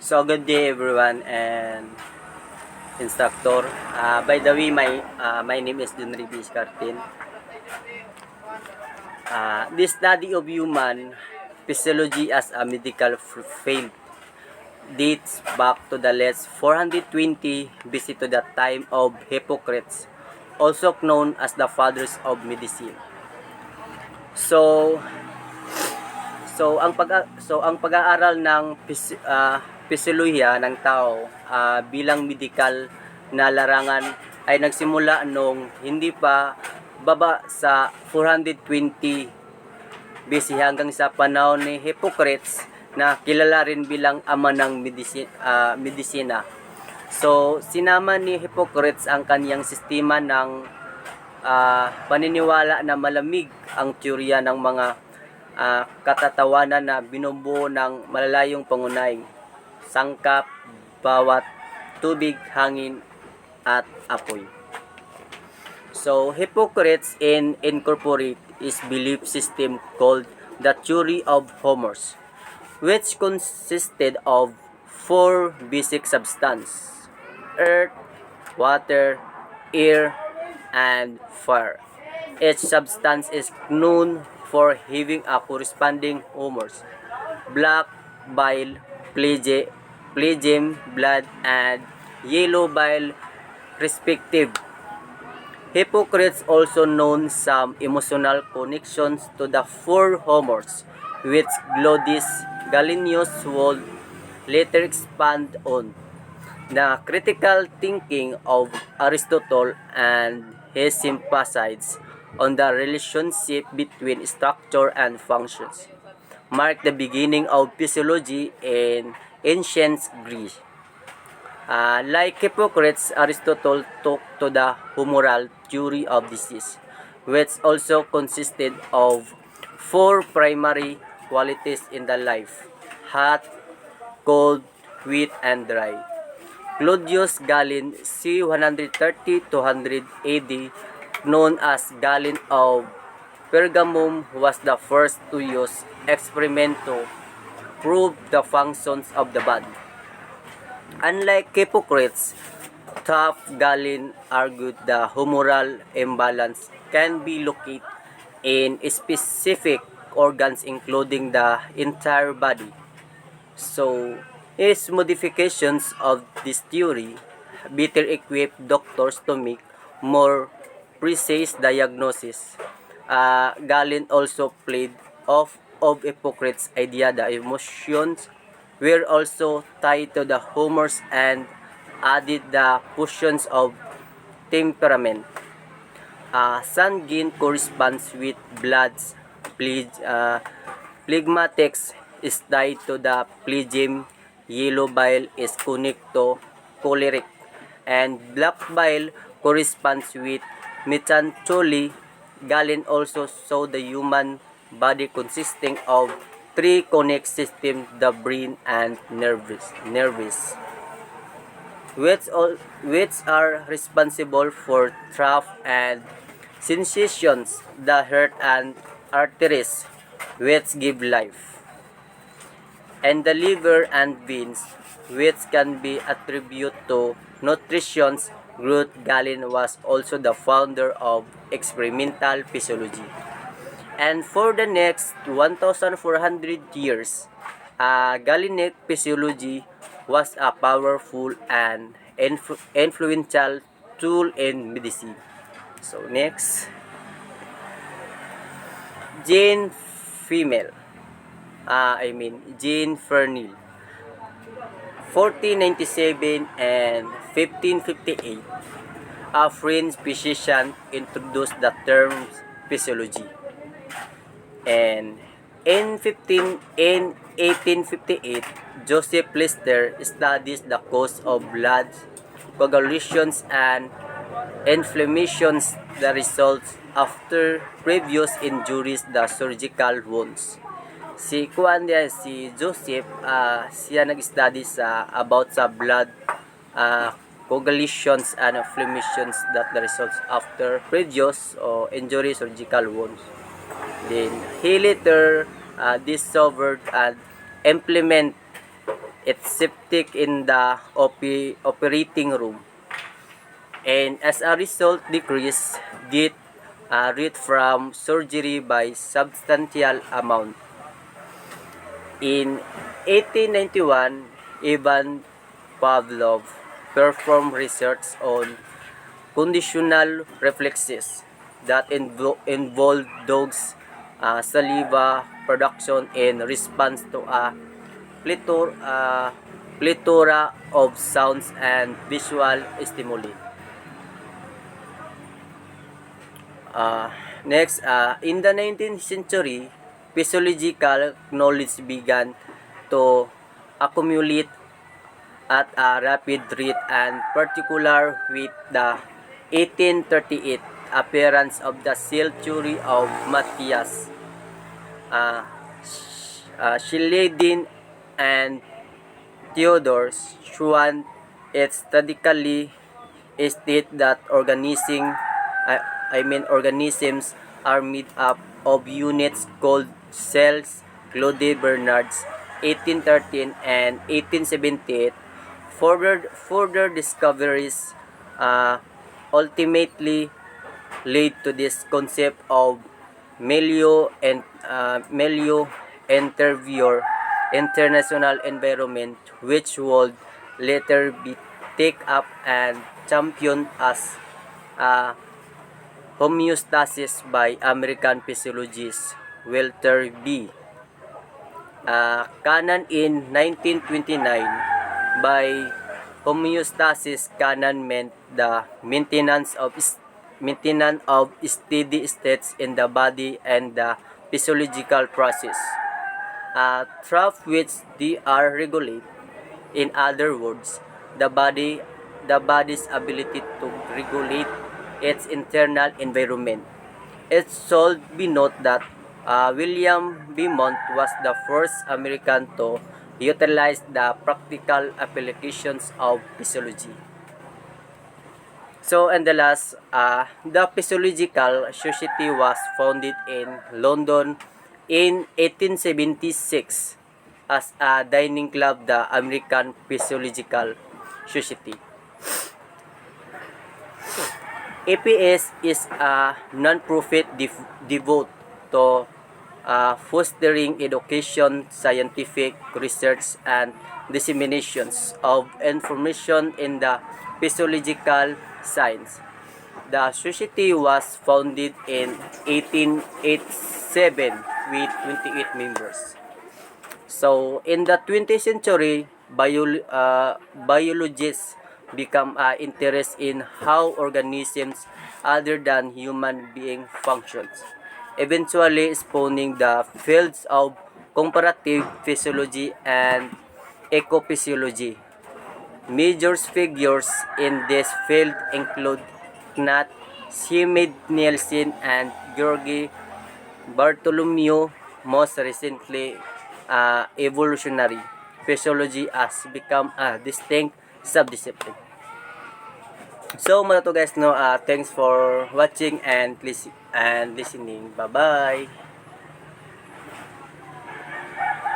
So good day everyone and instructor. By the way, my name is Junri Biscartin. This study of human physiology as a medical field dates back to the late 420 BC to the time of Hippocrates, also known as the fathers of medicine. So ang pag-aaral ng physiolohiya ng tao bilang medical na larangan ay nagsimula nung hindi pa baba sa 420 BC hanggang sa panahon ni Hippocrates na kilala rin bilang ama ng medisina. So sinama ni Hippocrates ang kaniyang sistema ng paniniwala na malamig ang teorya ng mga katatawanan na binubuo ng malalayong pangunahing sangkap, bawat, tubig, hangin, at apoy. So, Hippocrates incorporate his belief system called the theory of humors, which consisted of four basic substances: earth, water, air, and fire. Each substance is known for having a corresponding humors: black bile, phlegm, blood, and yellow bile, respective. Hippocrates also known some emotional connections to the four humors, which Glodius Galenius would later expand on. The critical thinking of Aristotle and he sympathized on the relationship between structure and functions, marked the beginning of physiology in ancient Greece. Like Hippocrates, Aristotle took to the humoral theory of disease, which also consisted of four primary qualities in the life: hot, cold, wet, and dry. Claudius Galen, c. 130-100 AD, known as Galen of Pergamum, was the first to use experiment to prove the functions of the body. Unlike Hippocrates, Taft Galen argued the humoral imbalance can be located in specific organs including the entire body. So, his modifications of this theory better equip doctors to make more precise diagnosis. Galen also played off of Hippocrates' idea that emotions were also tied to the humors and added the portions of temperament. Sanguine corresponds with blood's phlegmatics is tied to the phlegm, yellow bile is connected to choleric, and black bile corresponds with melancholy. Galen also saw the human body consisting of three connect systems: the brain and nervous, which are responsible for thought and sensations, the heart and arteries, which give life, and the liver and veins, which can be attributed to nutrition's growth. Galen was also the founder of experimental physiology. And for the next 1,400 years, Galenic physiology was a powerful and influential tool in medicine. So next, Jane female. Jean Fernil, 1497 and 1558, a French physician introduced the term physiology. And in 1858, Joseph Lister studies the cause of blood coagulations and inflammations, the results after previous injuries, the surgical wounds. Si Joseph, siya nag-study about sa blood coagulations and inflammations, that the results after previous injury, surgical wounds. Then he later discovered and implement it's septic in the operating room, and as a result decrease death rate from surgery by substantial amount. In 1891, Ivan Pavlov performed research on conditional reflexes that involve dogs' saliva production in response to a plethora of sounds and visual stimuli. Uh, Next, in the 19th century, physiological knowledge began to accumulate at a rapid rate, and particular with the 1838 appearance of the cell theory of Matthias Schleiden and Theodor Schwann. It statistically states that organisms are made up of units called cells. Claude Bernard's 1813 and 1878 further discoveries ultimately led to this concept of milieu interviewer international environment, which would later be take up and championed as uh, homeostasis by American physiologist Walter B. Cannon in 1929. By homeostasis, Cannon meant the maintenance of steady states in the body and the physiological process, through which they are regulated. In other words, the body's ability to regulate its internal environment. It should be noted that William Beaumont was the first American to utilize the practical applications of physiology. So, and the last, the Physiological Society was founded in London in 1876 as a dining club, the American Physiological Society. APS is a non-profit devote to fostering education, scientific research, and disseminations of information in the physiological science. The society was founded in 1887 with 28 members. So, in the 20th century, biologists become interested in how organisms other than human being functions, eventually spawning the fields of comparative physiology and ecophysiology. Major figures in this field include Knut Schmid-Nielsen and Georgi Bartholomew. Most recently, evolutionary physiology has become a distinct subdiscipline. So, muna to guys, no, thanks for watching and listening. Bye-bye!